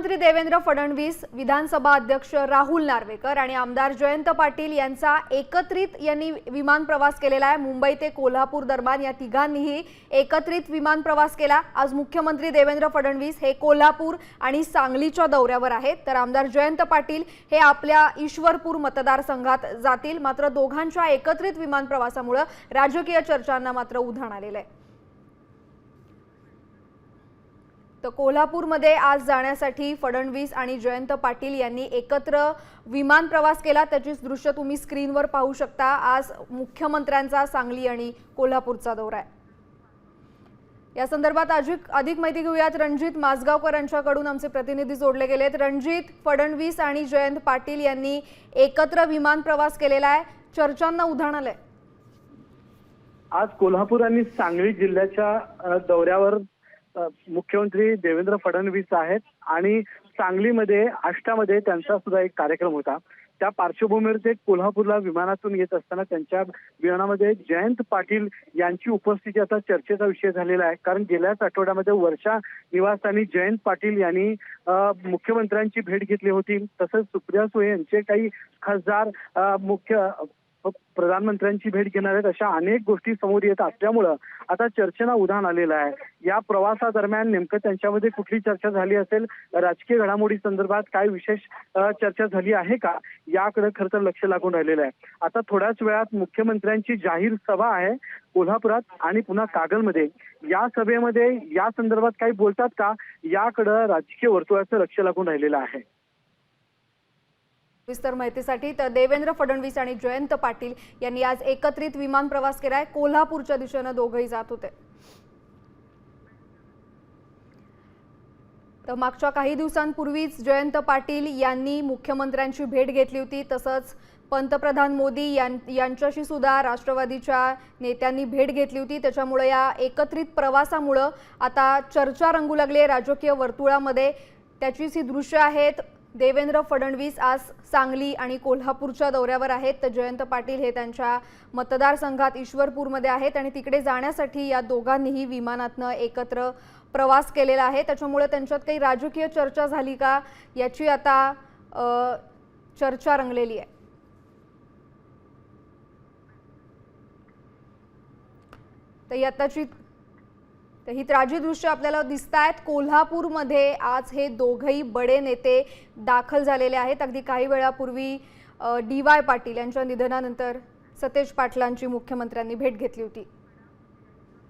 मुख्यमंत्री देवेंद्र फडणवीस, विधानसभा अध्यक्ष राहुल नार्वेकर आणि आमदार जयंत पाटील यांचा एकत्रित विमान प्रवास केलेला आहे। मुंबई ते कोल्हापूर दरम्यान या तिघांनीही एकत्रित विमान प्रवास केला। आज मुख्यमंत्री देवेंद्र फडणवीस हे कोल्हापूर आणि सांगलीच्या दौऱ्यावर आहेत, तर आमदार जयंत पाटील हे आपल्या ईश्वरपूर मतदारसंघात जातील। मात्र दोघांच्या एकत्रित विमान प्रवासामुळे राजकीय चर्चांना मात्र उधाण आलेलं आहे। तर कोल्हापूरमध्ये आज जाण्यासाठी फडणवीस आणि जयंत पाटील यांनी एकत्र विमान प्रवास केला। त्याचीच दृश्य तुम्ही स्क्रीनवर पाहू शकता। आज मुख्यमंत्र्यांचा सांगली आणि कोल्हापूरचा दौरा आहे। या संदर्भात अधिक माहिती घेऊयात रणजित माजगावकर यांच्याकडून आमचे प्रतिनिधी जोडले गेलेत। रणजित, फडणवीस आणि जयंत पाटील यांनी एकत्र विमान प्रवास केलेला आहे, चर्चांना उधाण आलंय। आज कोल्हापूर आणि सांगली जिल्ह्याच्या दौऱ्यावर मुख्यमंत्री देवेंद्र फडणवीस आहेत आणि सांगलीमध्ये आष्टामध्ये त्यांचा सुद्धा एक कार्यक्रम होता। त्या पार्श्वभूमीवर ते कोल्हापूरला विमानातून येत असताना त्यांच्या विमानामध्ये जयंत पाटील यांची उपस्थिती आता चर्चेचा विषय झालेला आहे। कारण गेल्याच आठवड्यामध्ये वर्षा निवासस्थानी जयंत पाटील यांनी मुख्यमंत्र्यांची भेट घेतली होती। तसंच सुप्रिया सुळे यांचे काही खासदार प्रधानमंत्र्यांची भेट घेणार आहेत। अशा अनेक गोष्टी समोर येत असल्यामुळे आता चर्चेला उधाण आलेलं आहे। या प्रवासादरम्यान नेमकं त्यांच्यामध्ये कुठली चर्चा झाली असेल, राजकीय घडामोडी संदर्भात काय विशेष चर्चा झाली आहे का, याकडे खरं तर लक्ष लागून राहिलेलं आहे। आता थोड्याच वेळात मुख्यमंत्र्यांची जाहीर सभा आहे कोल्हापुरात आणि पुन्हा कागलमध्ये। या सभेमध्ये या संदर्भात काही बोलतात का, याकडे राजकीय वर्तुळाचं लक्ष लागून राहिलेलं आहे। विस्तार माहितीसाठी तर देवेंद्र फडणवीस आणि जयंत पाटील यांनी आज एकत्रित विमान प्रवास केलाय। कोल्हापूरच्या दिशेने दोघेही जात होते। तर मागच्या काही दिवसांपूर्वीच जयंत पाटील यांनी मुख्यमंत्र्यांची भेट घेतली होती। तसंच पंतप्रधान मोदी यांच्याशी सुद्धा राष्ट्रवादीच्या नेत्यांनी भेट घेतली होती। त्याच्यामुळे या एकत्रित प्रवासामुळे आता चर्चा रंगू लागली आहे राजकीय वर्तुळामध्ये। त्याचीच ही दृश्य आहेत। देवेंद्र फडणवीस आज सांगली आणि कोल्हापूरच्या दौऱ्यावर आहेत, तर जयंत पाटील हे त्यांच्या मतदारसंघात ईश्वरपूरमध्ये आहेत आणि तिकडे जाण्यासाठी या दोघांनीही विमानातनं एकत्र प्रवास केलेला आहे। त्याच्यामुळे त्यांच्यात काही राजकीय चर्चा झाली का, याची आता चर्चा रंगलेली आहे। तर ही ताजी दृश्य आपल्याला दिसतायत। कोल्हापूरमध्ये आज हे दोघेही बडे नेते दाखल झालेले आहेत। अगदी काही वेळापूर्वी DY पाटील यांच्या निधनानंतर सतेज पाटलांची मुख्यमंत्र्यांनी भेट घेतली होती।